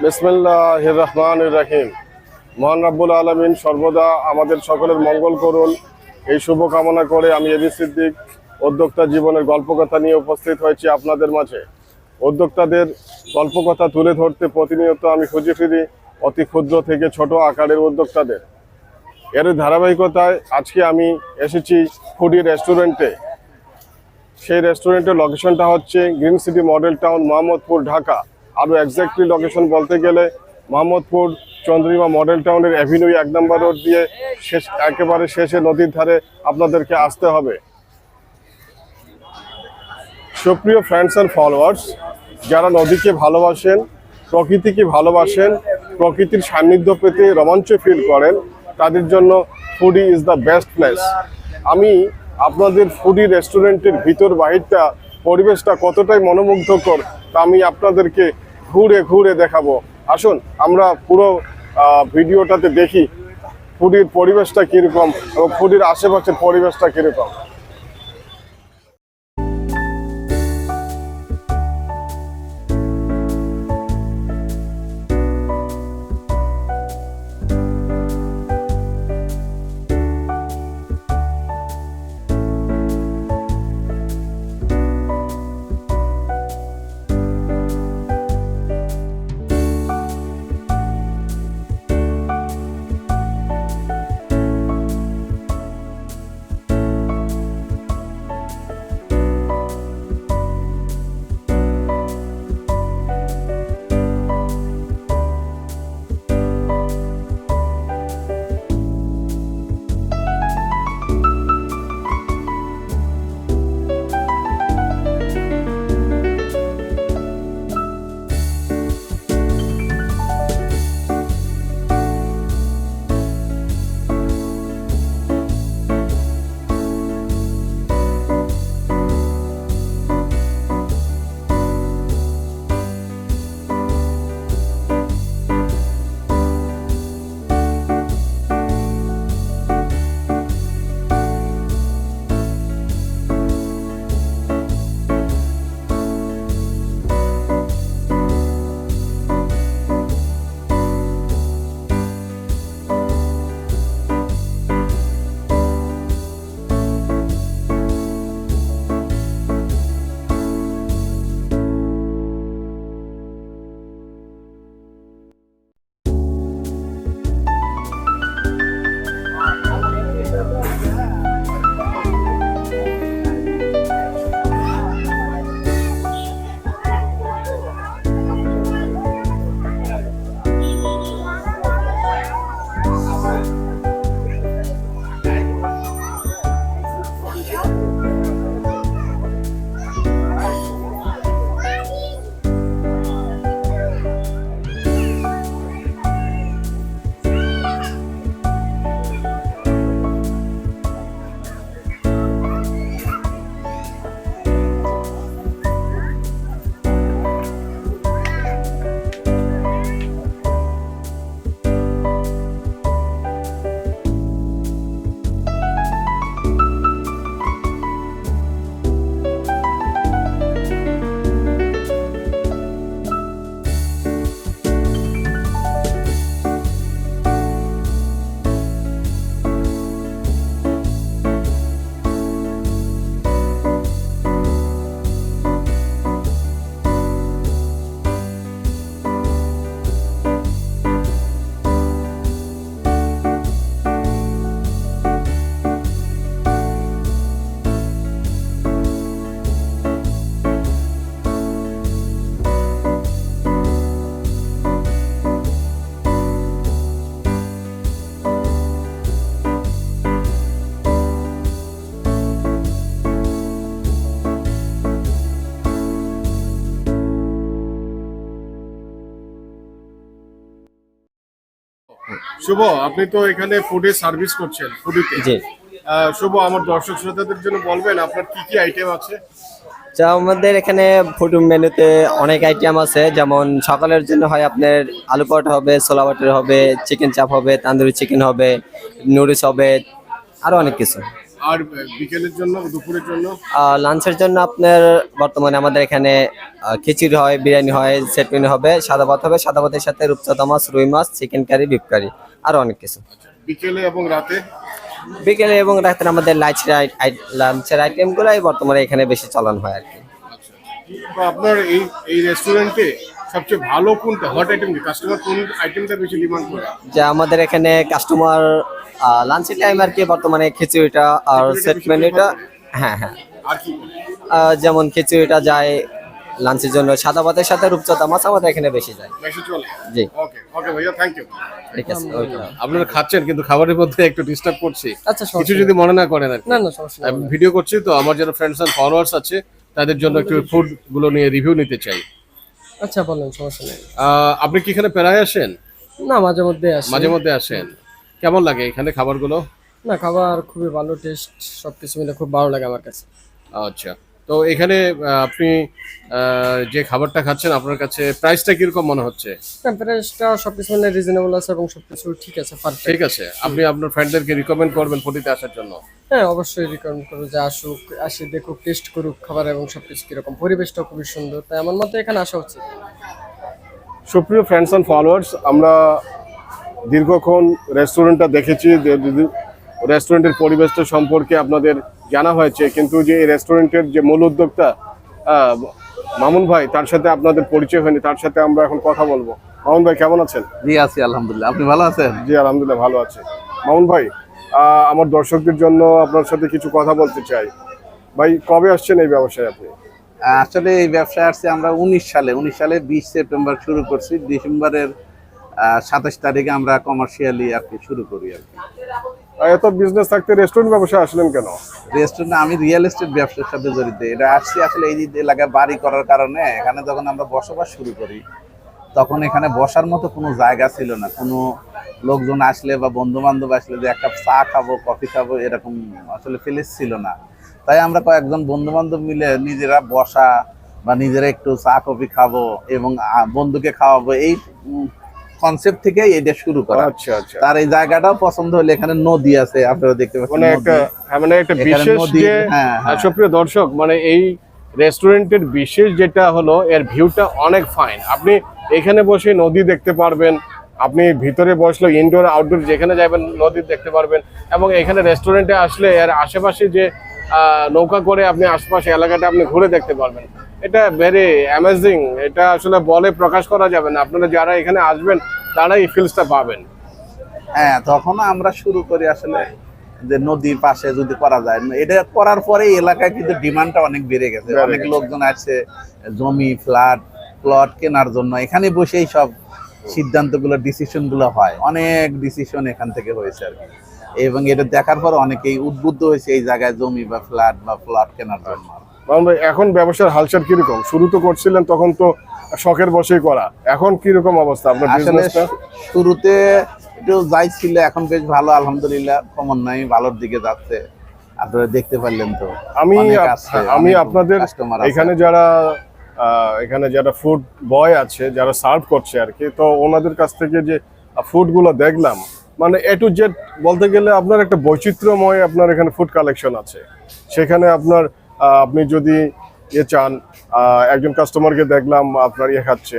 বিসমিল্লাহির রহমানির রহিম। মহান রব্বুল আলামিন সর্বদা আমাদের সকলের মঙ্গল করুন, এই শুভ কামনা করে আমি এবি সিদ্দিক উদ্যোক্তা জীবনের গল্পকথা নিয়ে উপস্থিত হয়েছি আপনাদের মাঝে। উদ্যোক্তাদের গল্পকথা তুলে ধরতে প্রতিনিয়ত আমি খুঁজে ফিরি অতি ক্ষুদ্র থেকে ছোট আকারের উদ্যোক্তাদের। এর ধারাবাহিকতায় আজকে আমি এসেছি ফুডি রেস্টুরেন্টে। সেই রেস্টুরেন্টের লোকেশনটা হচ্ছে green city model town, Mohammadpur, Dhaka. আরও এক্স্যাক্টলি লোকেশন বলতে গেলে মোহাম্মদপুর চন্দ্রিমা মডেল টাউনের অ্যাভিনিউ 1 নম্বর রোড দিয়ে একেবারে শেষে নদীর ধারে আপনাদেরকে আসতে হবে। সুপ্রিয় ফ্রেন্ডস অ্যান্ড ফলোয়ার্স, যারা নদীকে ভালোবাসেন, প্রকৃতিকে ভালোবাসেন, প্রকৃতির সান্নিধ্য পেতে রোমাঞ্চ ফিল করেন, তাদের জন্য foodie is the best place. আমি আপনাদের ফুডি রেস্টুরেন্টের ভিতর বাহিরটা, পরিবেশটা কতটাই মনোমুগ্ধকর তা আমি আপনাদেরকে ঘুরে ঘুরে দেখাবো। আসুন আমরা পুরো ভিডিওটাতে দেখি ফুডির পরিবেশটা কীরকম এবং ফুডির আশেপাশের পরিবেশটা কীরকম। শুভ, আপনি তো এখানে ফুডে সার্ভিস করছেন, ফুডিতে। জি। শুভ, আমার দর্শক শ্রোতাদের জন্য বলবেন আপনার কি কি আইটেম আছে? যা আমাদের এখানে ফুড মেনুতে অনেক আইটেম আছে, যেমন সকালের জন্য হয় আপনার আলু পরোটা হবে, ছোলা বাটার হবে, চিকেন চাপ হবে, তান্দুরি চিকেন হবে, নুডলস হবে, আরো অনেক কিছু। আর বিকেলের জন্য, দুপুরের জন্য? লাঞ্চের জন্য আপনার বর্তমানে আমাদের এখানে খিচুড়ি হয়, বিরিয়ানি হয়, সেট মেনু হবে, সাদা ভাত হবে, সাদা ভাতের সাথে রূপচাঁদা মাছ, রুই মাছ, চিকেন কারি, বিফ কারি, আরো অনেক কিছু। বিকেলে এবং রাতে? বিকেলে এবং রাতে আমাদের লাঞ্চের আইটেমগুলাই বর্তমানে এখানে বেশি চলন হয় আর কি। তো আপনার এই রেস্টুরেন্টে সবচেয়ে ভালো কোনটা, হট আইটেম কি, কাস্টমার কোন আইটেমটা বেশি ডিমান্ড করে? যে আমাদের এখানে কাস্টমার লাঞ্চের টাইম আর কি বর্তমানে খিচুড়িটা আর খিচুড়িটা সেট বেশি মেনুটা। prefer করে? হ্যাঁ হ্যাঁ, আর কি? যেমন খিচুড়িটা যায় লাঞ্চের জন্য, সাদা ভাতের সাথে রূপচাঁদা মাছ আমাদের এখানে বেশি যায়। বেশি চলে? জি, ওকে ওকে ভাইয়া, থ্যাংক ইউ। ঠিক আছে, ওকে। আপনারা খাচ্ছেন কিন্তু খাবারের মধ্যে একটু ডিস্টার্ব করছি, আচ্ছা, সমস্যা কিছু নেই। যদি মনে না করেন আর কি। না না, সমস্যা নেই। আমি ভিডিও করছি তো, আমার যারা ফ্রেন্ডস এন্ড ফলোয়ার্স আছে তাদের জন্য একটু ফুড গুলো নিয়ে রিভিউ নিতে চাই। আচ্ছা বলেন, সমস্যা নেই। আপনি কি এখানে প্রায় আসেন? না, মাঝে মধ্যে আসি। মাঝে মধ্যে আসেন? কেমন লাগে এখানে খাবারগুলো? না, খাবার খুবই ভালো, টেস্ট সবকিছু মিলে খুব ভালো লাগে আমার কাছে। আচ্ছা, তো এখানে আপনি যে খাবারটা খাচ্ছেন আপনার কাছে প্রাইসটা কিরকম মনে হচ্ছে? টেম্পারেচারটা সবকিছু মিলে রিজনেবল আছে এবং সবকিছু ঠিক আছে, পারফেক্ট। ঠিক আছে, আপনি আপনার ফ্রেন্ডদেরকে রিকমেন্ড করবেন ফুটিতে আসার জন্য? হ্যাঁ, অবশ্যই রিকমেন্ড করবো যে আসুক, আসি দেখুক, টেস্ট করুক খাবার এবং সবকিছু কিরকম, পরিবেশটা খুবই সুন্দর, তাই আমার মতে এখানে আসা উচিত। সুপ্রিয় ফ্রেন্ডস অ্যান্ড ফলোয়ার্স, আমরা দীর্ঘক্ষণ রেস্টুরেন্টটা দেখেছি, রেস্টুরেন্টের পরিবেশটা সম্পর্কে আপনাদের জানা হয়েছে, কিন্তু যে এই রেস্টুরেন্টের যে মূল উদ্যোক্তা মামুন ভাই, তার সাথে আপনাদের পরিচয় হয়নি, তার সাথে আমরা এখন কথা বলবো। মামুন ভাই কেমন আছেন? জি আছি আলহামদুলিল্লাহ, আপনি ভালো আছেন? জি আলহামদুলিল্লাহ ভালো আছে। মামুন ভাই, আমার দর্শকদের জন্য আপনার সাথে কিছু কথা বলতে চাই। ভাই, কবে আসছেন এই ব্যবসায় আপনি? আসলে এই ব্যবসায় আসছে আমরা 19 সালে 20 সেপ্টেম্বর শুরু করছি। ডিসেম্বরের 27 তারিখে আমরা কমার্শিয়ালি আর কি শুরু করি আর কি। এত বিজনেস থাকতে রেস্টুরেন্ট ব্যবসায় আসলেন কেন? রেস্টুরেন্ট, আমি রিয়েল এস্টেট ব্যবসার সাথে জড়িত। এটা আসছি আসলে এই যে এলাকায় বাড়ি করার কারণে, এখানে যখন আমরা বসবাস শুরু করি তখন এখানে বসার মতো কোনো জায়গা ছিল না। কোনো লোকজন আসলে বা বন্ধু বান্ধব আসলে যে একটা চা খাবো, কফি খাবো, এরকম আসলে প্লেস ছিল না। তাই আমরা কয়েকজন বন্ধু বান্ধব মিলে নিজেরা বসা বা নিজেরা একটু চা কফি খাবো এবং বন্ধুকে খাওয়াবো, এই কনসেপ্ট থেকে এটা শুরু করা। আচ্ছা আচ্ছা, তার এই জায়গাটাও পছন্দ হলে, এখানে নদী আছে আপনারা দেখতে পাচ্ছেন, মানে একটা মানে একটা এখানে বিশেষ নদী, যে হ্যাঁ, হ্যাঁ। সুপ্রিয় দর্শক, মানে এই রেস্টুরেন্টের বিশেষ যেটা হলো এর ভিউটা অনেক ফাইন। আপনি এখানে বসে নদী দেখতে পারবেন, আপনি ভিতরে বসলে ইনডোর আউটডোর যেখানে যাবেন নদী দেখতে পারবেন, এবং এখানে রেস্টুরেন্টে আসলে এর আশেপাশে যে নৌকা করে আপনি আশেপাশে এলাকাটা আপনি ঘুরে দেখতে পারবেন। এটা ভেরি অ্যামেজিং, এটা আসলে বলে প্রকাশ করা যাবে না। আপনারা যারা এখানে আসবেন তারা এই ফিলসটা পাবেন। হ্যাঁ, তখন আমরা শুরু করি আসলে যে নদীর পাশে যদি করা যায়। এটা করার পরে এই এলাকায় কিন্তু ডিমান্ডটা অনেক বেড়ে গেছে। বেড়ে অনেক গেছে। লোকজন আসছে জমি, প্লট কেনার জন্য। এখানে বসেই সব সিদ্ধান্তগুলো, ডিসিশনগুলো হয়। অনেক ডিসিশন এখান থেকে হয়েছে আর কি। এবং এটা দেখার পর অনেকেই উদ্বুদ্ধ হয়েছে এই জায়গায় জমি বা ফ্ল্যাট বা প্লট কেনার জন্য। মামুন ভাই, এখন ব্যবসার হালচাল কিরকম? শুরু তো করছিলেন তখন তো শখের বসেই করা, এখন কিরকম অবস্থা আপনার আসলে বিজনেসটা? শুরুতে একটু যাই ছিল, এখন বেশ ভালো আলহামদুলিল্লাহ, কমন নাই, ভালোর দিকে যাচ্ছে। আপনারা দেখতে পারলেন তো। আমি অনেক আসছে, আমি অনেক আপনাদের কাস্টমার আছে। এখানে যারা ফুড বয় আছে, যারা সার্ভ করছে আর কি, তো ওনাদের কাছ থেকে যে ফুডগুলো দেখলাম, মানে এ টু জেড বলতে গেলে আপনার একটা বৈচিত্র্যময় আপনার এখানে ফুড কালেকশন আছে। সেখানে আপনার আপনি যদি চান, একজন কাস্টমারকে দেখলাম আপনার খাচ্ছে,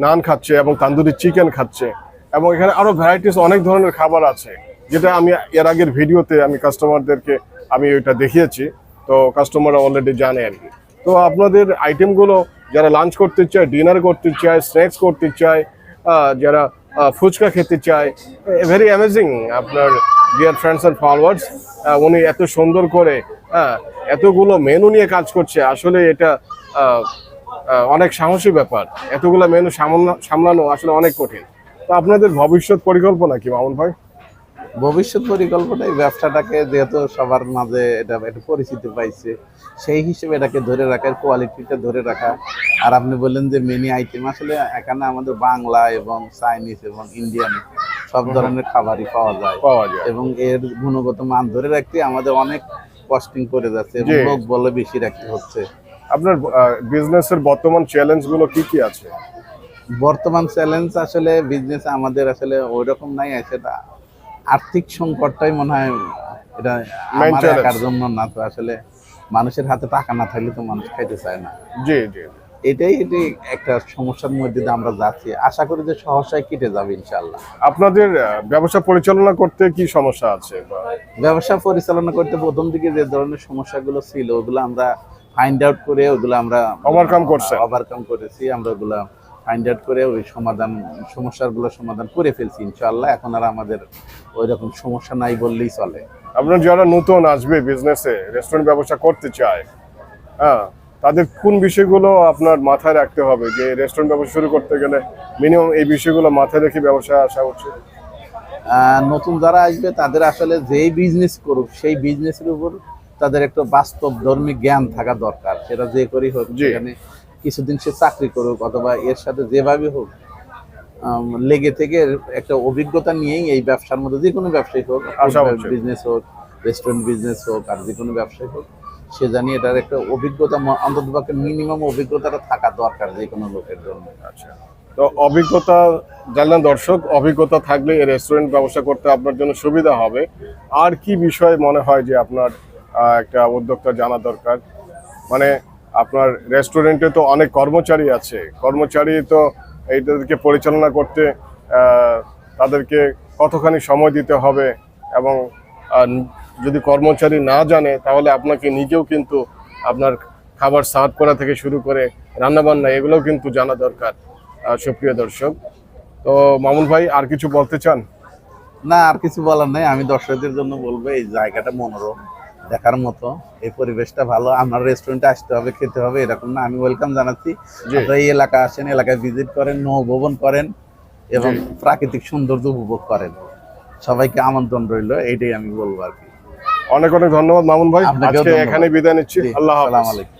নান খাচ্ছে এবং তান্দুরি চিকেন খাচ্ছে, এবং এখানে আরো ভ্যারাইটিস অনেক ধরনের খাবার আছে, যেটা আমি এর আগের ভিডিওতে আমি কাস্টমারদেরকে আমি ওইটা দেখিয়েছি, তো কাস্টমাররা অলরেডি জানে আর কি। তো আপনাদের আইটেমগুলো যারা লাঞ্চ করতে চায়, ডিনার করতে চায়, স্ন্যাক্স করতে চায়, যারা ফুচকা খেতে চায়, ভেরি অ্যামেজিং আপনার ডিয়ার ফ্রেন্ডস অ্যান্ড ফলোয়ার্স। উনি এত সুন্দর করে এতগুলো মেনু নিয়ে কাজ করছে, আসলে এটা অনেক সাহসী ব্যাপার। এতগুলো মেনু সামলানো আসলে অনেক কঠিন। তো আপনাদের ভবিষ্যৎ পরিকল্পনা কি মামুন ভাই? ভবিষ্যৎ পরিকল্পনা, এই ব্যবসাটাকে যেহেতু সবার মাঝে এটা একটু পরিচিতি পাইছে, সেই হিসেবে এটাকে ধরে রাখার, কোয়ালিটিটা ধরে রাখা। আর আপনি বললেন যে মেনি আইটেম, আসলে এখানে আমাদের বাংলা এবং চাইনিজ এবং ইন্ডিয়ান সব ধরনের খাবারই পাওয়া যায়। এবং এর গুণগত মান ধরে রাখতে আমাদের অনেক কস্টিং করে যাচ্ছে এবং জি। লোক বলে বেশি রাখতে হচ্ছে। আপনার বিজনেসের বর্তমান চ্যালেঞ্জ গুলো কি কি আছে? বর্তমান চ্যালেঞ্জ আসলে বিজনেস আমাদের আসলে ওই রকম নাই, সেটা আর্থিক সংকটটাই মনে হয় এটা Main আমার challenge. একার জন্য না, তো আসলে মানুষের হাতে টাকা না থাকলে তো মানুষ খাইতে চায় না। জি জি। এটি একটা সমস্যার মধ্যে দিয়ে আমরা যাচ্ছি, আশা করি যে সহসায় কেটে যাবে ইনশাআল্লাহ। আপনাদের ব্যবসা পরিচালনা করতে কি সমস্যা আছে? ব্যবসা পরিচালনা করতে প্রথম দিকে যে ধরনের সমস্যাগুলো ছিল ওগুলো আমরা ফাইন্ড আউট করে ওগুলো আমরা ওভারকাম করেছি, আমরা ওগুলো ফাইন্ড আউট করে ওই সমস্যাগুলো সমাধান করে ফেলছি ইনশাআল্লাহ। এখন আর আমাদের ওই রকম সমস্যা নাই বললেই চলে। আপনার যারা নতুন আসবে বিজনেসে, রেস্টুরেন্ট ব্যবসা করতে চায়, হ্যাঁ, তাদের কোন বিষয়গুলো আপনার মাথায় রাখতে হবে যে রেস্টুরেন্ট ব্যবসা শুরু করতে গেলে মিনিমাম এই বিষয়গুলো মাথায় রেখে ব্যবসায় আসা উচিত? নতুন যারা আসবে তাদের আসলে যেই বিজনেস করুক সেই বিজনেসের উপর তাদের একটা বাস্তব ধর্মী জ্ঞান থাকা দরকার। সেটা যে করেই হোক, জি। সেখানে কিছুদিন সে চাকরি করুক অথবা এর সাথে যেভাবে হোক লেগে থেকে একটা অভিজ্ঞতা নিয়েই এই ব্যবসার মধ্যে, যে কোনো ব্যবসায়ী হোক, আসা উচিত। বিজনেস হোক, রেস্টুরেন্ট বিজনেস হোক, আর যে কোনো ব্যবসায়ী হোক, সে জানি এটার একটা অভিজ্ঞতা অন্ততপক্ষে মিনিমাম অভিজ্ঞতাটা থাকা দরকার যে কোনো লোকের জন্য। আচ্ছা, তো অভিজ্ঞতা জানলেন দর্শক, অভিজ্ঞতা থাকলে এই রেস্টুরেন্ট ব্যবসা করতে আপনার জন্য সুবিধা হবে। আর কি বিষয় মনে হয় যে আপনার একটা উদ্যোক্তা জানা দরকার? মানে আপনার রেস্টুরেন্টে তো অনেক কর্মচারী আছে, কর্মচারী তো এইটাকে পরিচালনা করতে তাদেরকে কতখানি সময় দিতে হবে, এবং যদি কর্মচারী না জানে তাহলে আপনাকে নিজেও কিন্তু আপনার খাবার সার্ভ করা থেকে শুরু করে রান্নাবান্না এগুলোও কিন্তু জানা দরকার। সুপ্রিয় দর্শক, তো মামুন ভাই আর কিছু বলতে চান? না, আর কিছু বলার নাই। আমি দর্শকদের জন্য বলবো এই জায়গাটা মনোরম, দেখার মতো, এই পরিবেশটা ভালো। আমার রেস্টুরেন্টে আসতে হবে, খেতে হবে এরকম না, আমি ওয়েলকাম জানাচ্ছি। জি। আপনারা এই এলাকা আসেন, এলাকায় ভিজিট করেন, নৌভবন করেন এবং প্রাকৃতিক সৌন্দর্য উপভোগ করেন। সবাইকে আমন্ত্রণ রইল, এইটাই আমি বলবো আর কি। অনেক অনেক ধন্যবাদ মামুন ভাই, আপনাকেও আজকে ধন্যবাদ। এখানে বিদায় নিচ্ছি। জি, আল্লাহ আসসালামু হাফেজ। আলাইকুম।